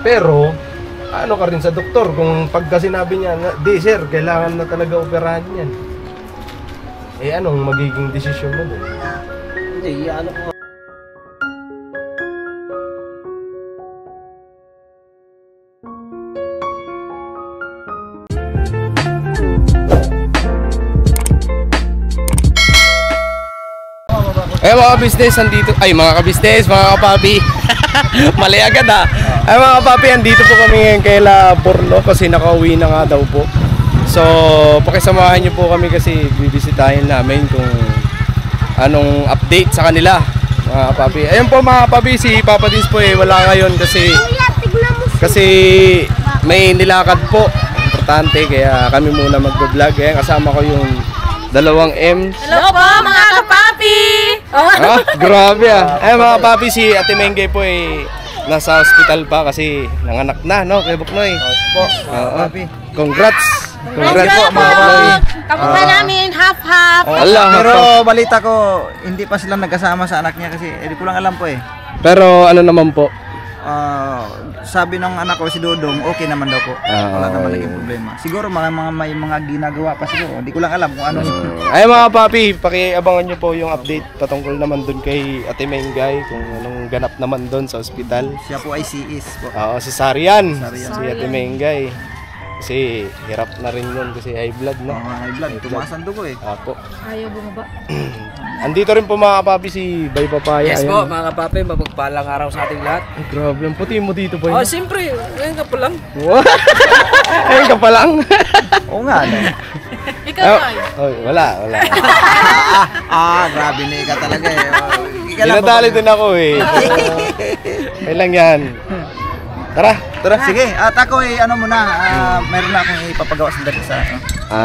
Pero, ano ka rin sa doktor kung pagka sinabi niya, di sir, kailangan na talaga operahan yan. Eh anong magiging desisyon mo doon? Hindi, ano ko. Eh mga ka-business, andito, ay mga ka-business, mga kapapi. Mali agad ha. Ay mga kapapi, andito po kami ngayon kay La Borlo kasi nakauwi na nga daw po. So, pakisamahan niyo po kami kasi bibisitahin namin kung anong update sa kanila, mga kapapi. Ayun po mga kapapi, si Papa Dins po eh wala ngayon kasi may nilakad po. Importante kaya kami muna mag-vlog. Kaya kasama ko yung dalawang M's. Hello po mga kapapi! Ah, grabe ah. Ay mga kapapi, si Ate Mengge po eh nasa hospital pa kasi nanganak na, no? Kay Buknoy. Po, Papi. Congrats. Congrats Hello po mga kapapi. Kamusta namin? Half-half. Allah, pero balita ko, hindi pa sila nagkasama sa anak niya kasi hindi ko lang alam po eh. Pero ano naman po? Sabi ng anak ko si Dodong, okay naman daw po. Wala naman naging problema. Siguro may mga ginagawa pa siguro. Hindi ko lang alam kung ano. Ay mga papi, pakiabangan nyo po yung update patungkol naman dun kay Ate Mengay kung anong ganap naman dun sa ospital. Siya po ay CIS po. Oo, si Sarian. Sarian. Si Ate Mengay. Kasi hirap na rin yun kasi high blood, no? High blood, tumaas ang dugo eh. Apo. Ayaw bumaba. Andito rin po mga kapapi si Bay Papaya. Yes Ayan. po, mga kapapi, mapagpalang araw sa ating lahat. Ay, grabe, ang puti mo dito po. Oh, siyempre, ngayon ka pa lang. Ayun ka pa lang. Oo nga, no? Ikaw ay. Oy, wala. Grabe na ka talaga eh. Dinadali din ako eh. Kailan yan? Tara. Sige, at ako eh, ano muna, meron na akong ipapagawa sa dali sa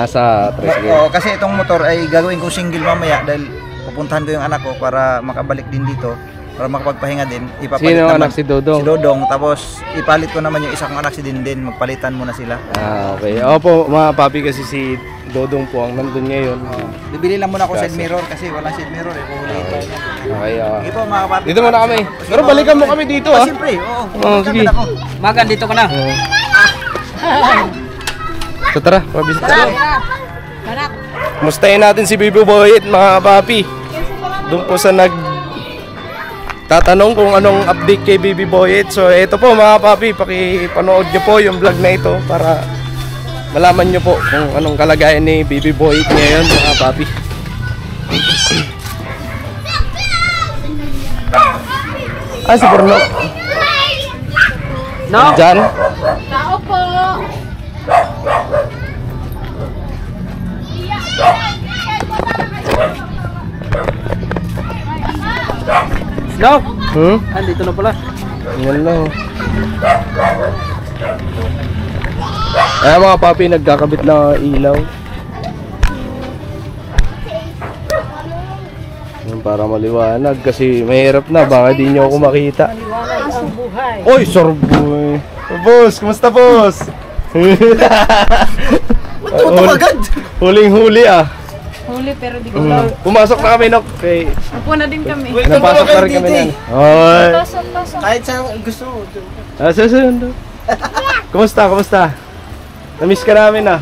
Sa tricycle. Oo, kasi itong motor ay gagawin kong single mamaya dahil pupuntahan ko yung anak ko para makabalik din dito, para makapagpahinga din. Ipapalit Sino ang naman, anak, si Dodong? Si Dodong, tapos ipalit ko naman yung isa kong anak si Dindin, magpalitan muna sila. Okay. Opo, mga papi, kasi si Dodong po ang nandun ngayon. Bibili lang muna ako side mirror kasi walang side mirror eh. Okay, Sige po mga papi. dito muna kami. Pero balikan mo kami dito ah. Siyempre, oo. Sige. Magan, dito ka na. So tara, pabisita. Barak. Mustahin natin si Bibi Boyet, mga papi. Doon po sa tatanong kung anong update kay Bibi Boyet. So ito po mga papi, pakipanood nyo po yung vlog na ito para malaman nyo po kung anong kalagayan ni Bibi Boyet ngayon, mga papi. Si Bruno. No? Diyan. Tao po. No? Dito na pala. Yan lang. Ay mga papi, nagkakabit na ilaw. Yan, para maliwanag kasi mahirap na, baka di nyo ako makita. Maliwanag ang buhay. Oy, sorboy. Boss, kumusta boss? Huling-huli ah. Huli pero di ko lang. Pumasok na kami, Nok. Okay. Upo na din kami. Napasok na rin kami yan. Oy. Pasok. Kahit saan gusto mo. Susunod. Kumusta? Namiss ka namin ah.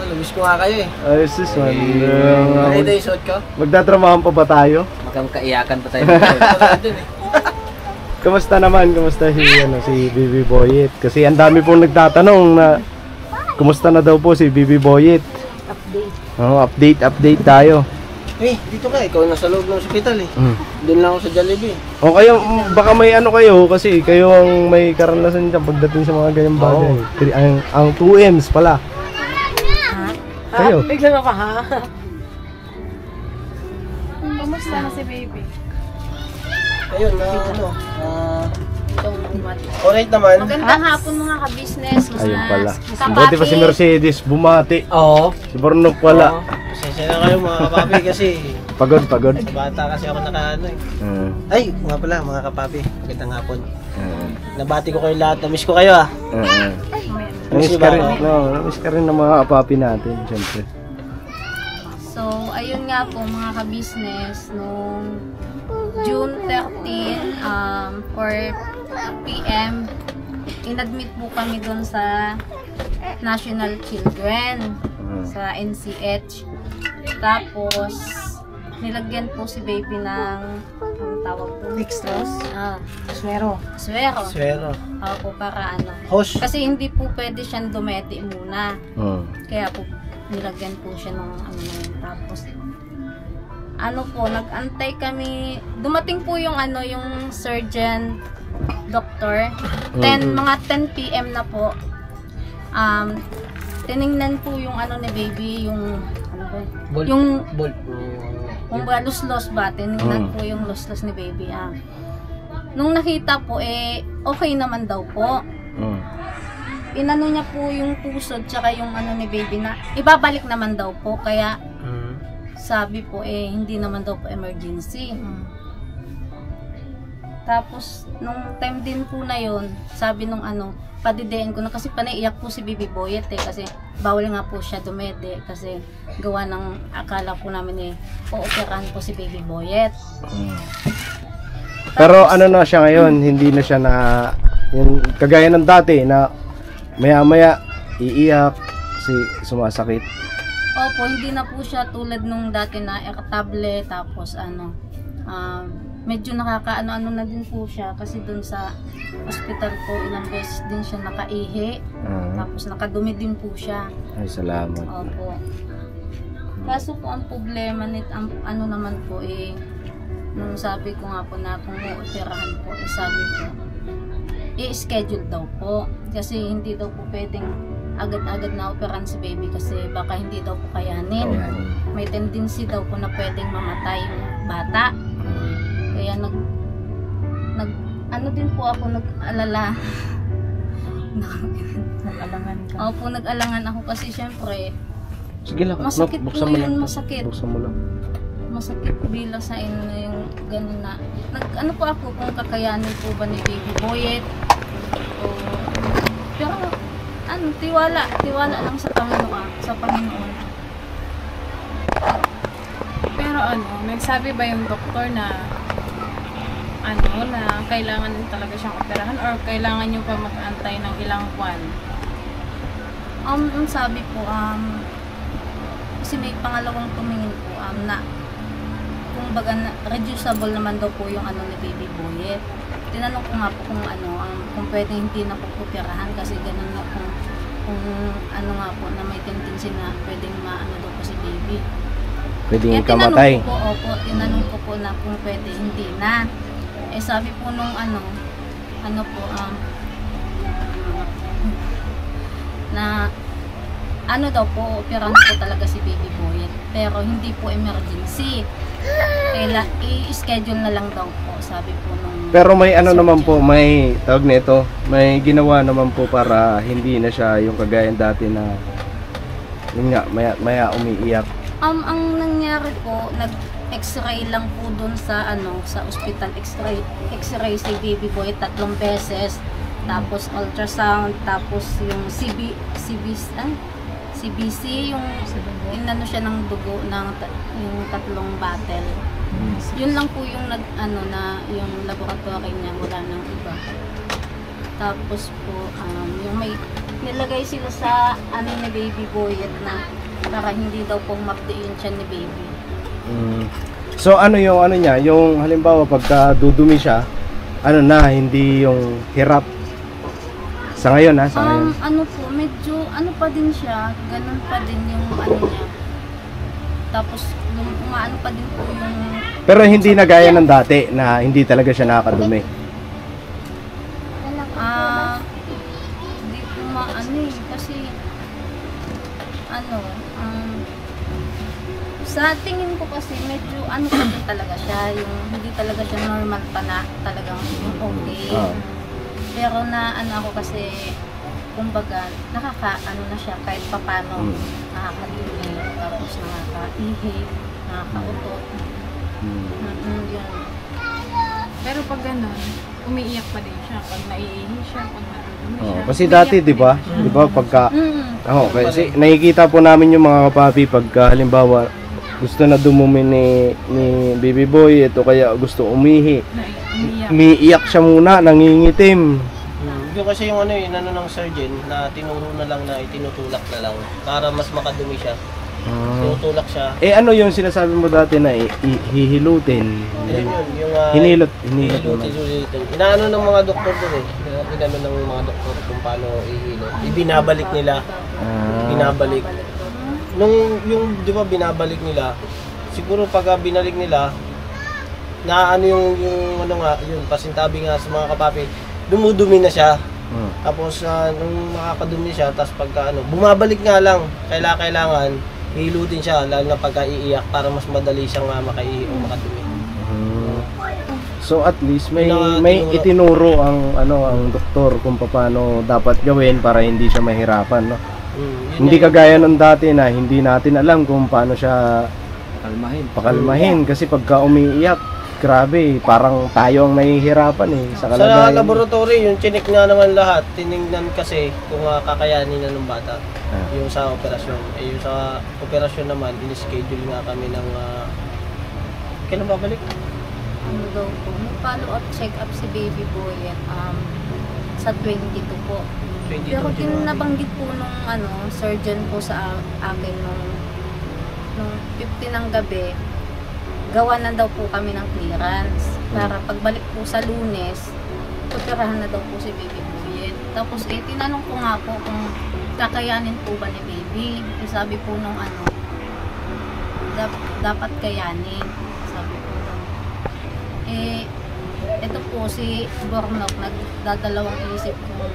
Lumis ko nga kayo eh. Ay, sis, man. Ano yung suot ko? Magtatramahan pa ba tayo? Magkaiyakan pa tayo. Kumusta naman? Kumusta si Bibi Boyet? Kasi ang dami pong nagtatanong na kumusta na daw po si Bibi Boyet? Update. Update tayo. Dito ka, ikaw nasa loob ng ospital eh. Doon lang ako sa Jollibee. O kayo, baka may ano kayo kasi kayo ang may karanasan dyan pagdating sa mga ganyang bagay. Ang 2M's pala. Kayo? Bigla ka ha? Kumusta na si baby? Ayun, Alright naman. Magandang hapon mga ka-business. Ayun pala. Buti pa si Mercedes bumati. Oo. Si Bornok wala. Pasensya na kayo mga kapapi kasi Pagod. bata kasi ako nakaano eh. Ay, nga pala mga kapapi. Magandang hapon. Nabati ko kayo lahat. Namiss ko kayo ah. Namiss ka rin ng mga kapapi natin, siyempre. So, ayun nga po mga ka-business, nung June 13, 4 PM, inadmit po kami doon sa National Children, sa NCH. Tapos, nilagyan po si baby ng, ang tawag po? Dextrose? Swero. Swero. Opo, para ano. Host. Kasi hindi po pwede siyang dumeti muna. Mm. Kaya po, nilagyan po siya ng ano na yun. Tapos, ano po, nag-antay kami. Dumating po yung ano, yung surgeon, doctor. Mga 10 PM na po. Tiningnan po yung ano ni baby, yung ano ba? Bolt. Yung Bolt. kung ba luslos ba, tinignan po yung luslos ni baby. Nung nakita po, okay naman daw po. Inano niya po yung pusod tsaka yung ano ni baby na ibabalik naman daw po. Kaya sabi po, hindi naman daw po emergency. Tapos, nung time din po na yon, sabi nung ano, padidein ko na kasi panaiyak po si Baby Boyet kasi bawal nga po siya dumede kasi gawa ng akala po namin ooperahan po si Baby Boyet. Pero ano na siya ngayon, hindi na siya na yung kagaya ng dati na maya-maya iiyak kasi sumasakit. Opo, hindi na po siya tulad nung dati na irritable tapos ano, medyo nakakaano-ano na din po siya kasi dun sa hospital po ilang beses din siya nakaihi. Tapos nakadumi din po siya. Ay, salamat. Opo. Kaso po ang problema nito, ano naman po nung sabi ko nga po na kung operahan po, sabi po, i-schedule daw po. Kasi hindi daw po pwedeng agad-agad na operahan si baby kasi baka hindi daw po kayanin. May tendency daw po na pwedeng mamatay yung bata. Kaya ano din po ako nag-alala. Nag-alangan ka. Opo, nag-alangan ako kasi syempre Sige lang, masakit po buksan mo lang. yun, masakit. Buksan mo lang. Masakit bilang sa inyo yung gano'n na. Ano po ako kung kakayanin po ba ni Baby Boyet? Pero ano, tiwala lang sa Panginoon. Pero ano, nagsabi ba yung doktor na ano, na kailangan talaga siyang operahan or kailangan niyo pa mag-antay ng ilang buwan? Ang sabi po, kasi may pangalawang tumingin po, na kung baga reducible naman daw po yung ano ni Baby Boyet. Tinanong ko nga po kung ano, kung pwede hindi na po pupirahan kasi ganun na kung ano nga po na may tendency na pwedeng maano daw po si baby. Pwedeng ikamatay. Tinanong ko po na kung pwede hindi na. Sabi po nung ano po, na ano daw po, operahan po talaga si Baby Boyet. Pero hindi po emergency. Kaya i-schedule na lang daw po, sabi po nung... Pero may ano naman po, may tawag nito, may ginawa naman po para hindi na siya yung kagaya dati na yun nga, maya umiiyak. Ang nangyari po, nag-x-ray lang po dun sa ano, sa ospital, x-ray si Baby Boy 3 beses, tapos ultrasound, tapos yung CBC, yung inano siya ng dugo ng yung 3 bottle. Yun lang po yung yung laboratory niya, wala nang iba. Tapos po yung may nilagay sila sa ano ni Baby Boyet na para hindi daw po mapdiin siya ni baby. So ano yung ano niya, yung halimbawa pagka dudumi siya, ano na, hindi yung hirap. Sa ngayon sa ngayon. Ano po, medyo ano pa din siya, ganun pa din yung ano niya. Tapos umaano pa din po yung... Pero hindi na gaya ng dati na hindi talaga siya nakakadumi. Hindi po maano kasi sa tingin ko kasi medyo ano pa din talaga siya, yung hindi talaga siya normal pa na talagang okay. Pero na ako kasi kumbaga nakakaano na siya kahit papano, nakakadumi, tapos nakakaihi, nakakautot. Yun. Pero pag gano'n, umiiyak pa din siya pag naiihi siya, pag natutumi siya. Kasi dati, di ba? Di ba pagka kasi nakikita po namin yung mga kapapi pagka halimbawa gusto na dumumi ni Baby Boy, ito kaya gusto umihi. Umiiyak siya muna, nangingitim. Yung kasi yung ano yun, ano ng surgeon na tinuro na lang na itinutulak na lang para mas makadumi siya. Tinutulak siya. Eh ano yung sinasabi mo dati na hihilutin? Ayun yun, yung Hinilot hilutin. Inaano ng mga doktor doon eh. Inaano ng mga doktor kung paano ihilot. Ibinabalik nila. Binabalik. Nung yung di ba binabalik nila, siguro pag binalik nila, na ano yung ano nga, yung pasintabi nga sa mga kapapi, dumudumi na siya. Tapos nung makakadumi siya, tapos pagka ano, bumabalik nga lang, kailangan hilutin siya, lalo na pagka iiyak para mas madali siyang makaihi o makadumi. So at least may itinuro ang doktor kung paano dapat gawin para hindi siya mahirapan, no? Hindi kagaya nung dati na hindi natin alam kung paano siya pakalmahin kasi pagka umiiyak, grabe, parang tayo ang nahihirapan sa kalagayan. Sa laboratory, yung chinik nga naman lahat, tinignan kasi kung kakayanin na ng bata. Yung sa operasyon. Yung sa operasyon naman, in-schedule nga kami ng kailan babalik? Ano daw po, follow up, check up si baby boy sa 22 po. 22 Pero nabanggit po nung surgeon po sa akin nung 15 ng gabi, gawa na daw po kami ng clearance para pagbalik po sa Lunes, operahan na daw po si baby boy. Tapos tinanong ko nga po kung kakayanin po ba ni baby. Sabi po nung dapat kayanin. Sabi po nung ito po si Bornok nagdadalawang isip kung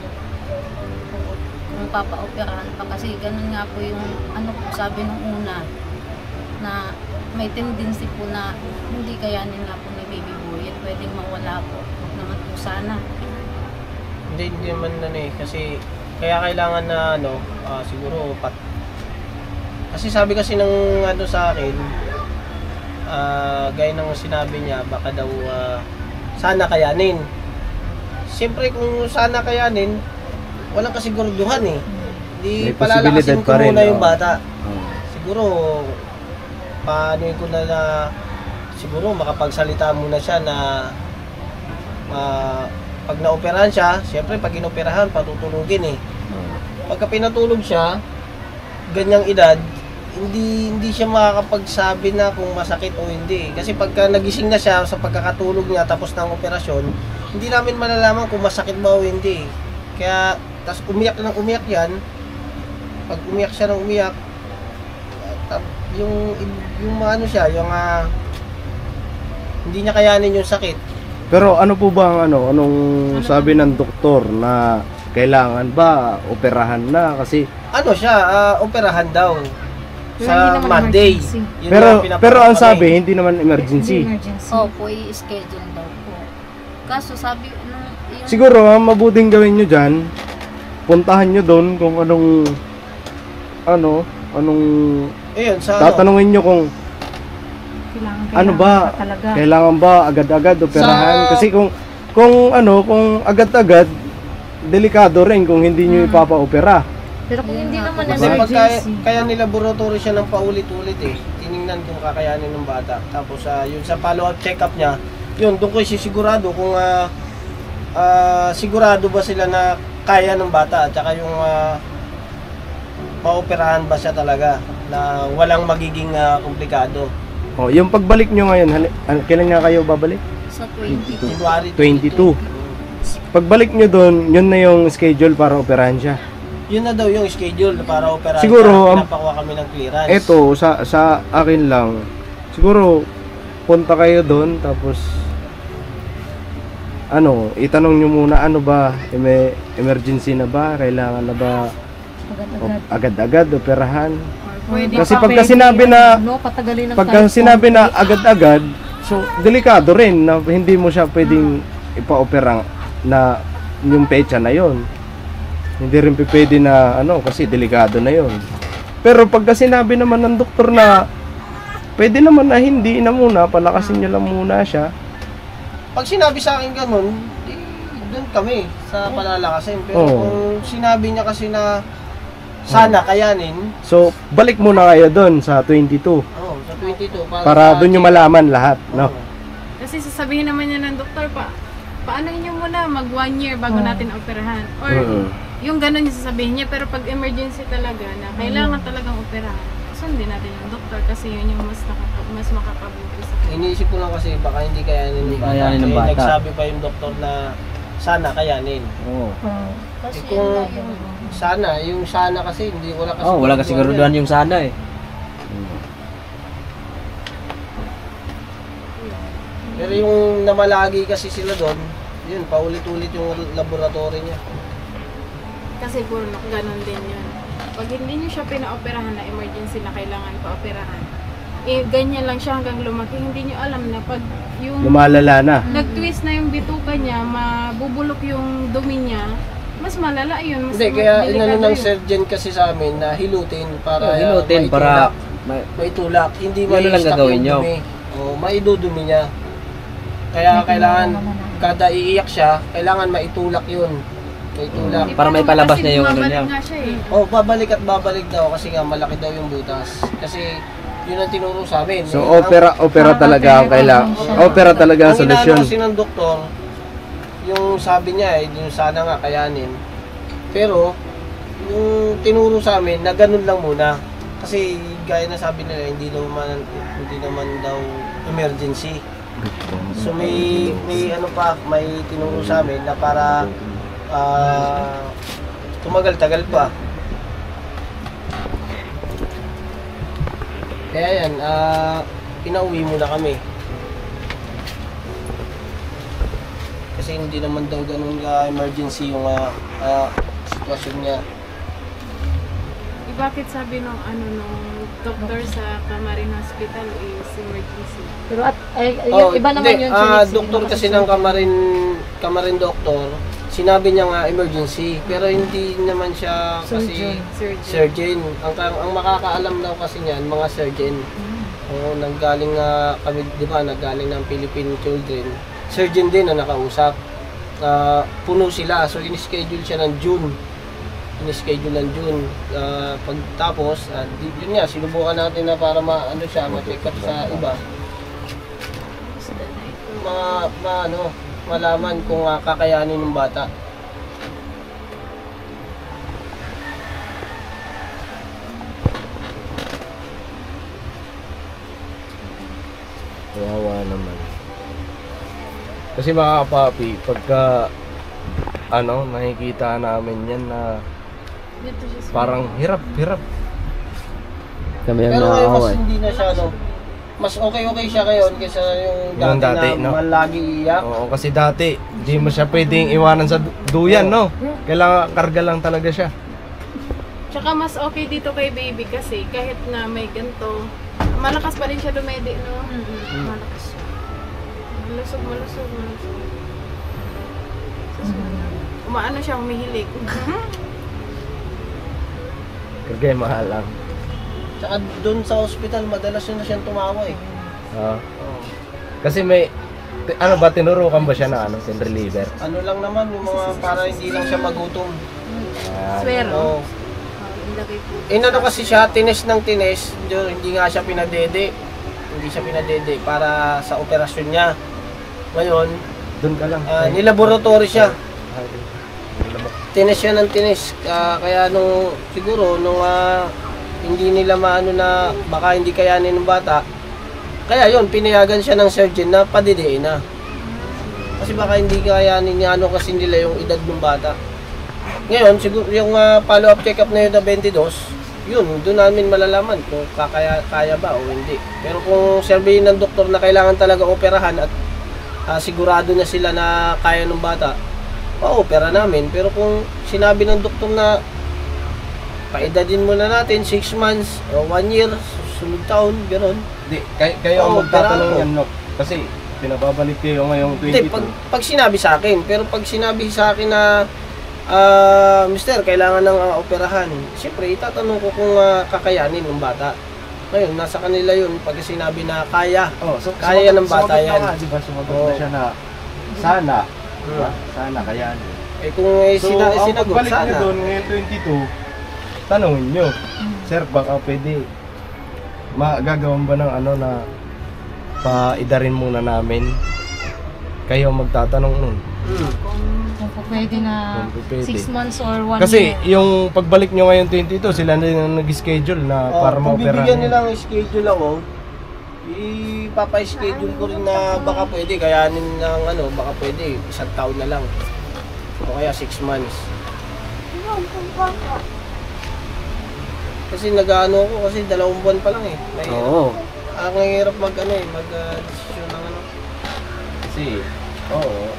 papa-operahan pa kasi ganun nga po yung po sabi nung una na may tendency po na hindi kayanin nga po ni baby boy at pwedeng mawala po. Huwag naman po sana. Hindi naman kasi kaya kailangan na siguro kasi sabi kasi ng sa akin, gaya ng sinabi niya, baka daw sana kayanin. Siyempre kung sana kayanin, walang kasiguraduhan Hindi palalakasin ko muna yung bata. Siguro paano ko na siguro makapagsalita muna siya na pag naoperahan siya, siyempre pag inoperahan patutulugin pagka pinatulog siya ganyang edad, hindi siya makakapagsabi na kung masakit o hindi kasi pagka nagising na siya sa pagkakatulog niya tapos ng operasyon, hindi namin malalaman kung masakit ba o hindi. Kaya tas umiyak yan, pag umiyak siya ng umiyak, yung hindi niya kayanin yung sakit. Pero ano po ba anong sabi ng doktor na kailangan ba operahan na kasi operahan daw sa Monday. Pero ang sabi hindi naman emergency. Opo, i-schedule daw po. Kaso sabi siguro mabuting gawin niyo diyan. Puntahan niyo doon kung anong tatanungin nyo kung kailangan ba agad-agad operahan kasi kung agad-agad delikado rin kung hindi nyo ipapa-opera. Pero kung hindi naman kaya nila laboratory siya ng paulit-ulit tiningnan kung kakayanin ng bata. Tapos yun sa follow-up check-up niya, yun doon ko sisigurado kung sigurado ba sila na kaya ng bata at saka yung maoperahan ba siya talaga na walang magiging komplikado. Yung pagbalik nyo ngayon, kailan nga kayo babalik? Sa 22. February 22. Pagbalik nyo doon, yun na yung schedule para operahan siya. Yun na daw yung schedule para operahan. Siguro, pinapakuha kami ng clearance. Ito, sa akin lang, siguro, punta kayo doon, tapos, itanong nyo muna, emergency na ba? Kailangan na ba agad-agad operahan? Kasi pagka sinabi na agad-agad, so delikado rin na hindi mo siya pwedeng ipa-opera na yung pecha na yon. Hindi rin pwede na kasi delikado na yon. Pero pagka sinabi naman ng doktor na pwede naman na hindi na muna, palakasin niyo lang muna siya. Pag sinabi sa akin ganun, doon kami sa palalakasin. Pero kung sinabi niya kasi na sana kayanin. So, balik muna kayo doon sa 22. Sa 22. Para doon nyo malaman lahat, no? Kasi sasabihin naman niya ng doktor paano nyo muna mag 1 year bago natin operahan. Or yung gano'n yung sasabihin niya, pero pag emergency talaga na kailangan talagang operahan, sundin natin yung doktor kasi yun yung mas makakabuti sa kanya. Iniisip ko lang kasi baka hindi kayanin ng bata. kayanin ng bata. Nagsabi pa yung doktor na sana kayanin. Oo. Kasi Eh, kung yun nga yung sana, yung sana kasi hindi wala kasi. Oh, wala kasi karuduhan yung sana eh. Pero yung namalagi kasi sila doon, yun, paulit-ulit yung laboratory niya. Kasi puro ganun din yun. Pag hindi nyo siya pinaoperahan na emergency na kailangan pa-operahan, eh, ganyan lang siya hanggang lumaki. Hindi nyo alam na pag yung Lumalala na. nag-twist na yung bituka niya, mabubulok yung dumi niya, mas malala yun. Mas Hindi, kaya delikado inano ng yun. surgeon kasi sa amin na hilutin para Hilutin para maitulak. Hindi Yun lang ma-stuck gagawin yung nyo. dumi. O, maidudumi niya. Kaya kailangan, kada iiyak siya, kailangan maitulak yun. Maitulak. Eh, para may paano palabas kasi niya yung ano bumabalik niya. nga siya eh. Oh, babalik at babalik daw kasi nga malaki daw yung butas. Kasi yun ang tinuro sa amin. So Eh, opera talaga ang kailangan. Opera talaga ang ang inaano solusyon. kasi ng doktor, yung sabi niya yung sana nga kayanin. Pero, yung tinuro sa amin na ganun lang muna. Kasi gaya na sabi nila, hindi naman daw emergency. So may ano pa, may tinuro sa amin na para tumagal-tagal pa. Kaya yan, pinauwi muna kami. Kasi hindi naman daw ganun emergency yung sitwasyon niya. Bakit sabi nung doktor sa Camarin Hospital is emergency? Pero yung iba naman hindi, yun. Chinese, doktor iba kasi ng Camarin doktor, sinabi niya nga emergency, pero hindi naman siya kasi surgeon. Ang makakaalam daw kasi niyan, mga surgeon. Oo, nanggaling kami, di ba, nanggaling ng Philippine Children. Surgeon din na nakausap. Puno sila, so in-schedule siya ng June. In-schedule ng June. Pagtapos, yun nga, sinubukan natin na para ma-ano siya, ma-check up sa iba. Malaman kung kakayanin ng bata. Kawawa naman. Kasi mga kapapi, pagka nakikita namin yan na Dito siya sa parang hirap. Kami ang Pero ngayon naawa mas eh. hindi na siya, mas okay siya ngayon kaysa yung dati, na malagi iyak. Oo, kasi dati, hindi mo siya pwedeng iwanan sa duyan, no? Kailangan karga lang talaga siya. Tsaka mas okay dito kay baby kasi kahit na may ganito, malakas pa rin siya dumedi, no? Malakas siya. Malusog. Umaano siya, umihilig. Karga mahal lang. Tsaka doon sa hospital, madalas na siyang tumawa eh. Kasi may, tinurukan ba siya na pain reliever? Ano lang naman, yung mga para hindi lang siya magutom. Swero. Oo. Ilagay po. Inano kasi siya, tines ng tines, hindi nga siya pinadede. Hindi siya pinadede para sa operasyon niya. Ngayon, Doon ka lang. nilaboratory siya. Tines siya ng tines. Kaya siguro nung hindi nila maano na baka hindi kayanin ng bata, kaya yun, pinayagan siya ng surgeon na padidiin na. Kasi baka hindi kayanin niya kasi nila yung edad ng bata. Ngayon, siguro yung follow-up check-up na yun na 22, yun, doon namin malalaman kung kaya ba o hindi. Pero kung sabihin ng doktor na kailangan talaga operahan at sigurado na sila na kaya ng bata, pa-opera namin. Pero kung sinabi ng doktor na paedadin muna natin 6 months o 1 year, sunod taon, gano'n. Hindi, kayo ang Oo, magtatanong pero yan, no? Kasi pinababalik kayo ngayong 22. Hindi, pag sinabi sa akin, pero pag sinabi sa akin na Mister, kailangan ng operahan, siyempre itatanong ko kung kakayanin ng bata. Ngayon, nasa kanila yun pag sinabi na kaya. Kaya ng bata yan. Diba, sumagot na siya na sana. Diba? Sana kaya. Eh kung sinagot, pagbalik sana. niyo doon ngayon 22, tanongin nyo, Sir, baka pwede magagawan ba ng na paidarin muna namin? Kayo magtatanong nun. Kung po pwede na Kung pwede. 6 months or 1 Kasi year. yung pagbalik nyo ngayon 22, sila na yung nag-schedule na para Kung ma-operahan. bibigyan nila ang schedule ako, ipapa-schedule ko rin na baka pwede, kayanin ng ano, baka pwede, 1 taon na lang. O kaya 6 months. Kasi nag-ano ako kasi 2 buwan pa lang eh. Oo. Ang hirap mag-desisyon ng ano. Kasi, oo.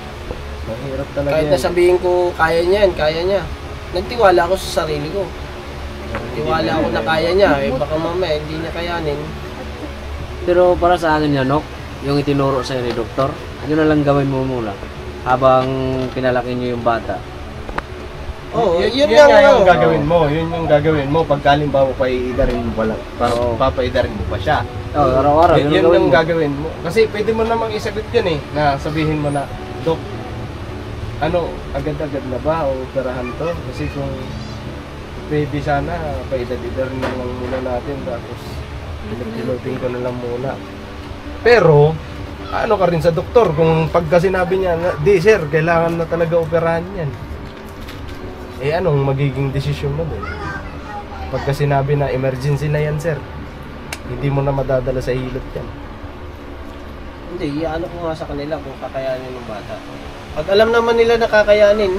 Mahirap talaga Kahit yan. nasabihin ko, kaya niya yan, kaya niya. Nagtiwala ako sa sarili ko. Nagtiwala ako na kaya niya, eh baka mamaya hindi niya kayanin. Pero para sa akin yan, Nok, yung itinuro sa'yo ni Doktor, yun na lang gawin mo muna. Habang pinalaki niyo yung bata. Oo, yun lang nga ano. yung gagawin mo. Yun yung gagawin mo. Pag halimbawa paiidarin mo pa lang. Oo. Papaidarin mo pa siya. Oo, araw-araw, Yun yun ang gawin yung mo. gagawin mo. Kasi pwede mo namang isagot yun eh. Na sabihin mo na, Dok, ano, agad-agad na ba o operahan to? Kasi kung pwede sana, paidad-idarin na lang muna natin. Tapos, piloting ko na lang muna. Pero, ano ka rin sa doktor kung pagka sinabi niya na, di sir, kailangan na talaga operahan yan. Eh anong magiging desisyon mo doon? Pagka sinabi na emergency na yan sir, hindi mo na madadala sa hilot yan. Hindi, ano ko nga sa kanila kung kakayanin ng bata. Pag alam naman nila na kakayanin,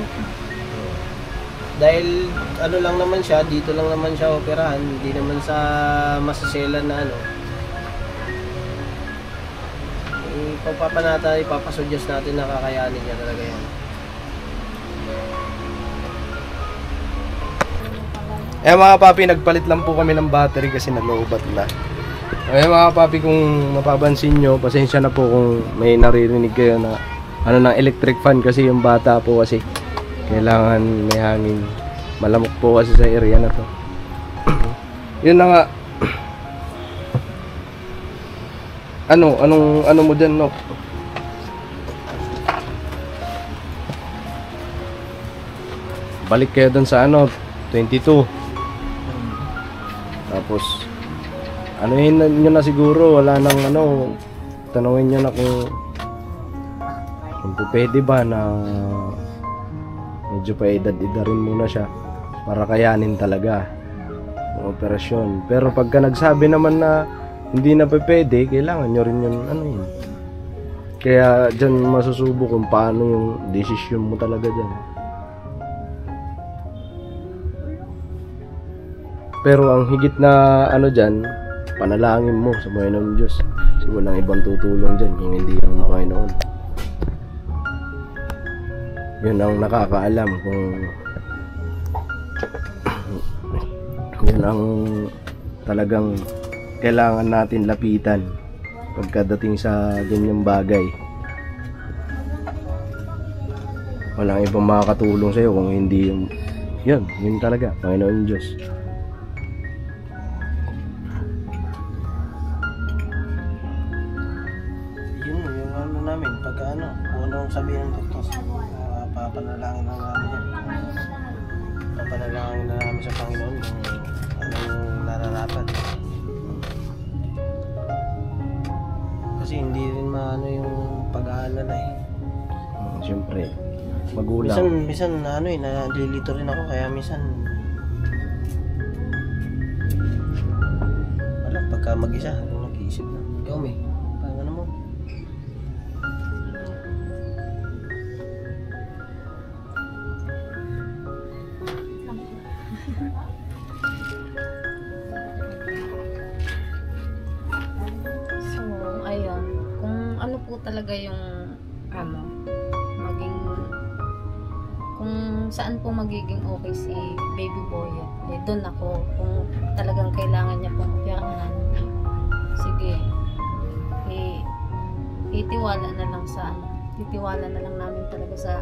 dahil ano lang naman siya, dito lang naman siya operahan, hindi naman sa masaselan na ano. Ipapasuggest natin na kakayanin niya talaga yan. Eh mga papi, nagpalit lang po kami ng battery kasi naloobat na. Eh mga papi, kung mapapansin nyo, pasensya na po kung may naririnig kayo na ano ng electric fan kasi yung bata po kasi kailangan may hangin. Malamok po kasi sa area na to. Yun na nga. Ano mo dyan, no? Balik kayo dun sa 22. Tapos anuhin nyo na siguro, wala nang tanungin nyo na kung pwede ba na medyo pa edad-edarin muna siya para kayanin talaga ang operasyon. Pero pagka nagsabi naman na hindi na pwede, kailangan nyo rin yun yun. Kaya dyan masusubo kung paano yung desisyon mo talaga dyan. Pero ang higit na dyan, panalangin mo sa Panginoon Diyos. Kasi walang ibang tutulong dyan kung hindi ang Panginoon. Yun ang nakakaalam kung yun ang talagang kailangan natin lapitan pagkadating sa ganyang bagay. Walang ibang makakatulong sa'yo kung hindi yun talaga, Panginoon Diyos. Sabihin ng doktor, papanalangin na namin yan. Papanalangin na namin sa Panginoon kung anong nararapat. Kasi hindi rin maano yung pag-aalala eh. Siyempre, magulang. Minsan nalilito rin ako kaya minsan wala, pagka mag-isa, nag-iisip na. Ikaw may, parang ano mo? Talaga yung kung saan po magiging okay si baby boy, eh doon ako. Kung talagang kailangan niya pong operahan, sige, itiwala na lang namin talaga sa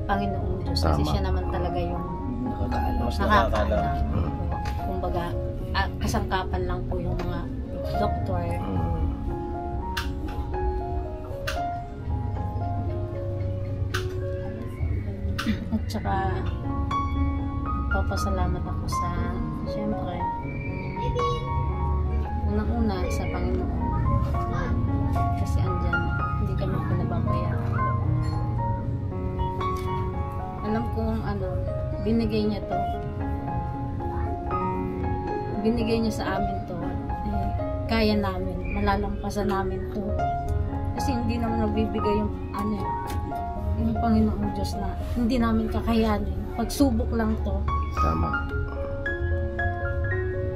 Panginoong Diyos. Kasi siya naman talaga yung nakakaalam. Kumbaga, kasangkapan lang po yung mga doktor. At saka papasalamat ako sa siyempre unang-una sa Panginoon kasi andyan, hindi kami pinababayaan. kung binigay niya to. Binigay niya sa amin to. Kaya namin, malalampasan namin to. Kasi hindi naman nagbibigay yung Panginoong Diyos na hindi namin kakayanin. Pagsubok lang to. Tama.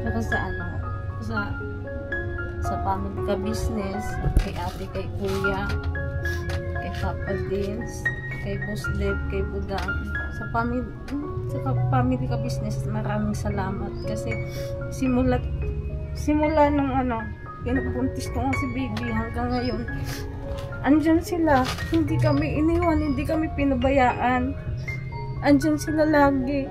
Saka sa family ka business, kay ate, kay kuya, kay Papa Dins, kay Boss Dev, kay Budang, sa family ka business, maraming salamat kasi simula nung pinabuntis ko nga si baby hanggang ngayon, andyan sila, hindi kami iniwan, hindi kami pinabayaan, andyan sila lagi.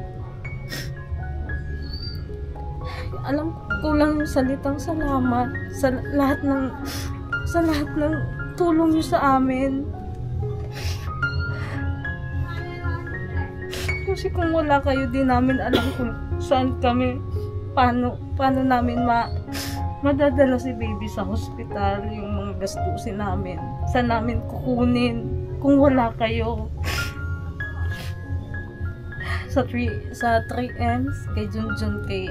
Alam ko lang yung salitang salamat sa lahat ng tulong niyo sa amin. Kasi kung wala kayo, di namin alam kung saan kami, paano namin madadala si baby sa hospital, yung mga gastusin namin, saan namin kukunin kung wala kayo. Sa 3Ms, kay Junjun, kay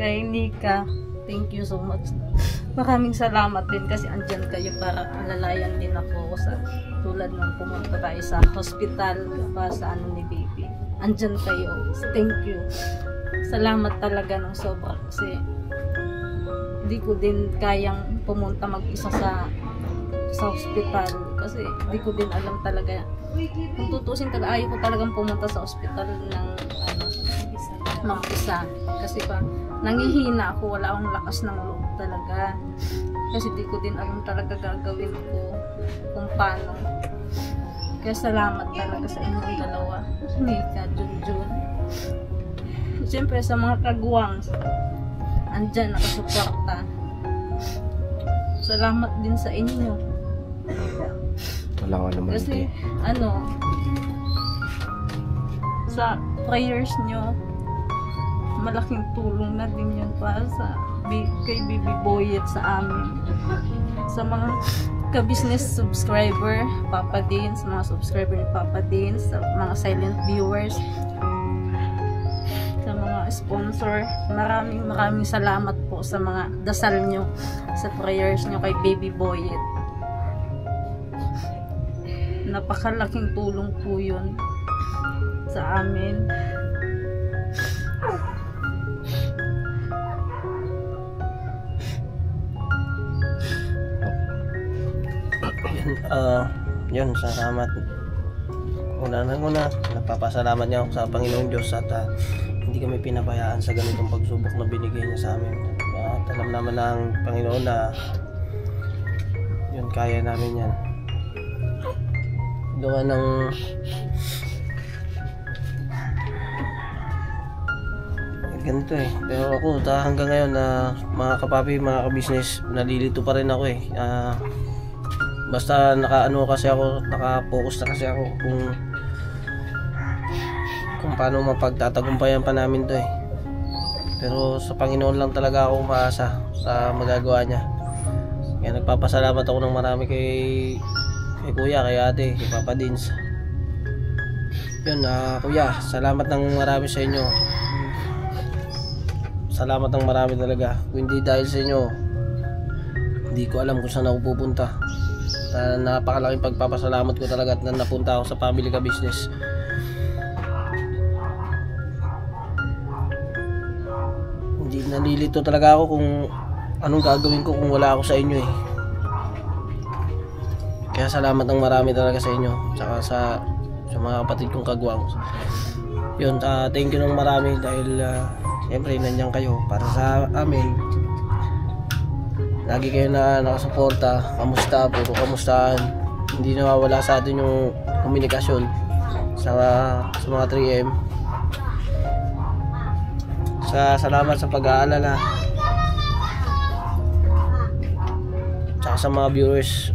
Nika, thank you so much. Maraming salamat din kasi andyan kayo para alalayan din ako sa tulad ng pumunta tayo sa hospital pa sa ni baby. Andyan kayo. Thank you. Salamat talaga ng sobra kasi hindi ko din kayang pumunta mag-isa sa hospital kasi hindi ko din alam talaga. Kung tutusin talaga, ayaw ko talagang pumunta sa hospital ng mag-isa kasi nangihina ako, wala akong lakas ng loob talaga kasi di ko din alam talaga gagawin ko kung paano. Kaya salamat talaga sa inyong dalawa, Nika, Junjun. Siyempre sa mga kagwang andyan nakasuporta, salamat din sa inyo Wala ka naman kasi sa prayers nyo malaking tulong na din yun para kay Baby Boyet sa amin. Sa mga ka-business subscriber, Papa Dins, mga subscriber ni Papa Dins, sa mga silent viewers, sa mga sponsor, maraming salamat po sa mga dasal nyo, sa prayers nyo kay Baby Boyet. Napakalaking tulong po yun sa amin. Yun, salamat. Una, napapasalamat niya ako sa Panginoong Diyos at hindi kami pinabayaan sa ganitong pagsubok na binigay niya sa amin. At alam naman ng Panginoon na yun, kaya namin yan. Gawa ng ganito pero ako hanggang ngayon na mga kapapi, mga kabisnes, nalilito pa rin ako basta naka-focus na kasi ako kung paano mapagtatagumpayan pa namin to pero sa Panginoon lang talaga ako umaasa sa magagawa niya. Kaya nagpapasalamat ako ng marami kay kuya, kay ate, kay Papa Dins. Yun, kuya, salamat ng marami sa inyo. Salamat ng marami talaga. Kung hindi dahil sa inyo, hindi ko alam kung saan ako pupunta. Napakalaking pagpapasalamat ko talaga at napunta ako sa family ka business. Hindi, nalilito talaga ako kung anong gagawin ko kung wala ako sa inyo Kaya salamat ng marami talaga sa inyo, tsaka sa mga kapatid kong kagwang. Yun, thank you ng marami dahil siyempre nandiyan kayo para sa amin. Lagi kayo na nakasuporta, kamusta, puro kamustahan. Hindi nawawala sa atin yung komunikasyon sa mga 3M. Salamat sa pag-aalala. Tsaka sa mga viewers.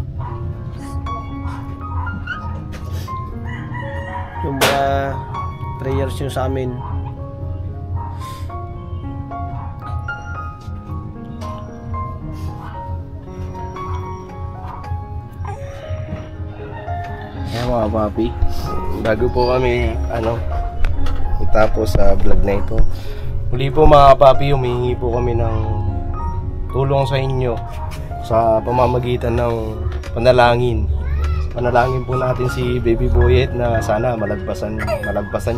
Yung mga prayers nyo sa amin. Mga papi, bago po kami tapos sa vlog na ito. Muli po mga kapapi, humihingi po kami ng tulong sa inyo sa pamamagitan ng panalangin. Panalangin po natin si Baby Boyet na sana malagpasan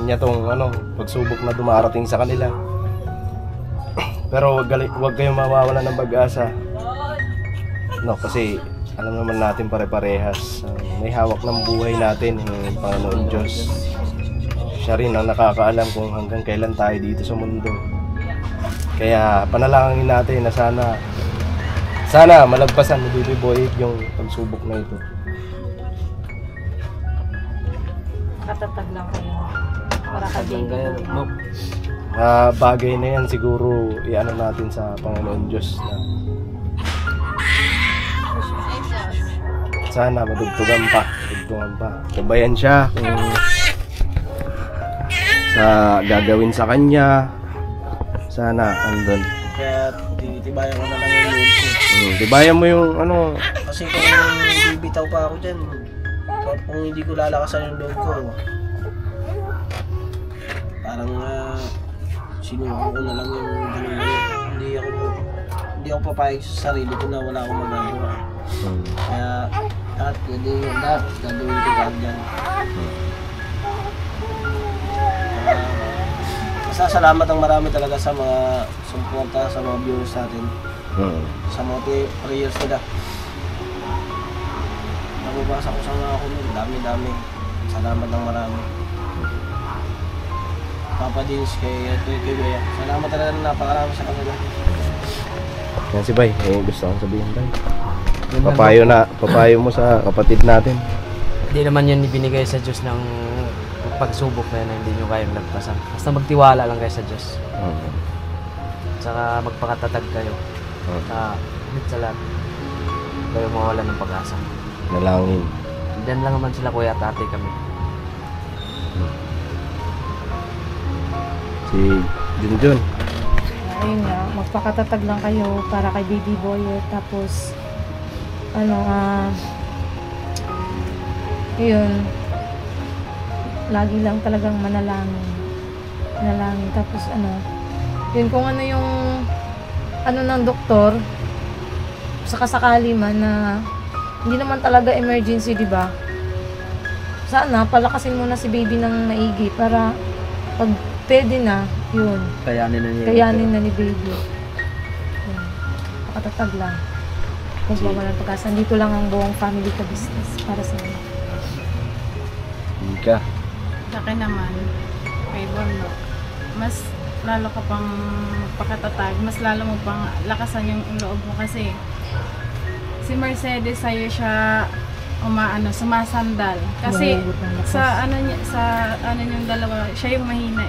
niya tong pagsubok na dumarating sa kanila. Pero wag kayong mawawala ng pag-asa. Kasi alam naman natin pare-parehas. May hawak ng buhay natin yung Panginoon Diyos. Siya rin ang nakakaalam kung hanggang kailan tayo dito sa mundo. Kaya panalangin natin na sana malagpasan ni Baby Boyet yung pagsubok na ito. Katatag lang kayo. Para ka Bagay na yan siguro natin sa Panginoon Diyos na sana madugtugan pa. Gabayan siya kung sa gagawin sa kanya. Sana andun. Kaya titibayan ko na lang yung loob ko. Tibayan mo yung Kasi kung bibitaw pa ako dyan, kung hindi ko lalakasan yung loob ko, parang sinuha ko na lang yung ganun. Hindi ako papayag sa sarili ko na wala akong magagawa. Kaya lahat gagawin ko kahit dyan. Masasalamat ang marami talaga sa mga suporta, sa mga viewers natin. Sa mga prayers nila. Nababasa ko sa mga comment, dami-dami. Salamat ng marami. Papa Dins, kay Bea. Salamat talaga na napakarami sa kanila. Yan si Bay, gusto kong sabihin Bay. Papayo mo sa kapatid natin. Hindi naman yun ibinigay sa Diyos ng pagsubok na yun na hindi nyo kayang lagpasan. Basta magtiwala lang kayo sa Diyos. Tsaka magpakatatag kayo. Higit sa lahat, kayo mawala ng pag-asa. Nalangin. Diyan lang naman sila kuya at ate kami. Si Junjun. Ayun nga, magpakatatag lang kayo para kay Baby Boyet. Tapos, yun, lagi lang talagang manalangin. Tapos yun kung ano yung ng doktor, sakasakali man na hindi naman talaga emergency, di ba? Sana palakasin mo na si baby ng maigi para pag pwede na, yun. Kayanin na ni baby. Yun. Pakatatag lang. Kung walang pag-asa, dito lang ang buong family ka business para sa inyo. Ika. Sa akin naman, kay Borno, mas lalo ka pang pakatatag, mas lalo mo pang lakasan yung loob mo kasi si Mercedes sa'yo siya sumasandal. Kasi sa yung dalawa, siya yung mahina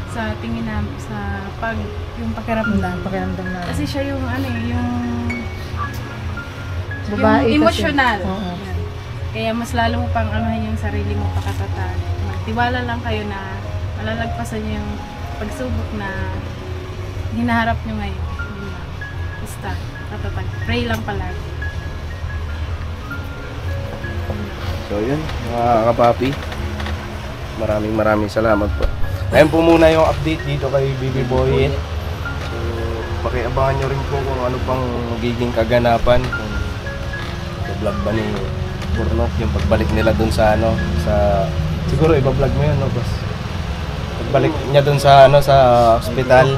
sa tingin namin, sa yung pakiramdam na. Kasi siya yung yung babae yung emotional. Oo. Kaya mas lalo mo pang yung sarili mo pakatatag. Magtiwala lang kayo na malalagpasan niyo yung pagsubok na hinaharap nyo ngayon. Basta, katatag. Pray lang palagi. So yun, mga kapapi, maraming salamat po. Ayun po muna yung update dito kay Baby Boyet. So pakiabangan nyo rin po kung ano pang magiging kaganapan, kung i-vlog ba ni Burnok yung pagbalik nila dun sa siguro i-vlog mo yun, boss? Pagbalik niya dun sa sa hospital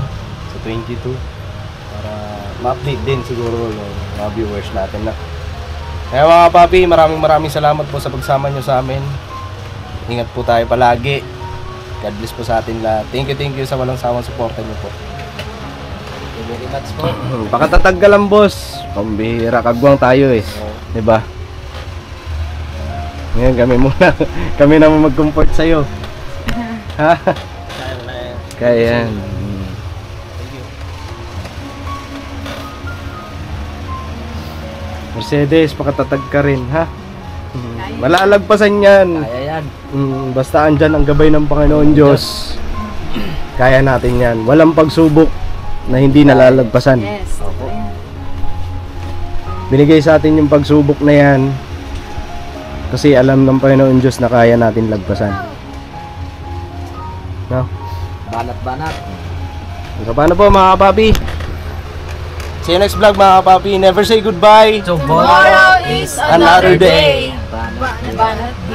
sa 22 para ma-update din siguro yung mga viewers natin na. Kaya mga papi, maraming salamat po sa pagsama nyo sa amin. Ingat po tayo palagi. God bless po sa atin lahat. Thank you sa walang sawang suporta nyo po. Very much po. Pakatatag ka lang, boss. Pambihira, kagwang tayo diba? Ngayon kami naman mag-comfort sa'yo. Ha? Kaya yan. Mercedes, pakatatag ka rin, ha? Malalagpasan yan. Kaya yan. Basta andyan ang gabay ng Panginoon Diyos. Kaya natin yan. Walang pagsubok na hindi nalalagpasan. Yes. Binigay sa atin yung pagsubok na yan Kasi alam ng Panginoon Diyos na kaya natin lagpasan. No? Banat-banat. So paano po mga kapapi? See you next vlog mga kapapi. Never say goodbye. So, Tomorrow is Another day. Banat. Banat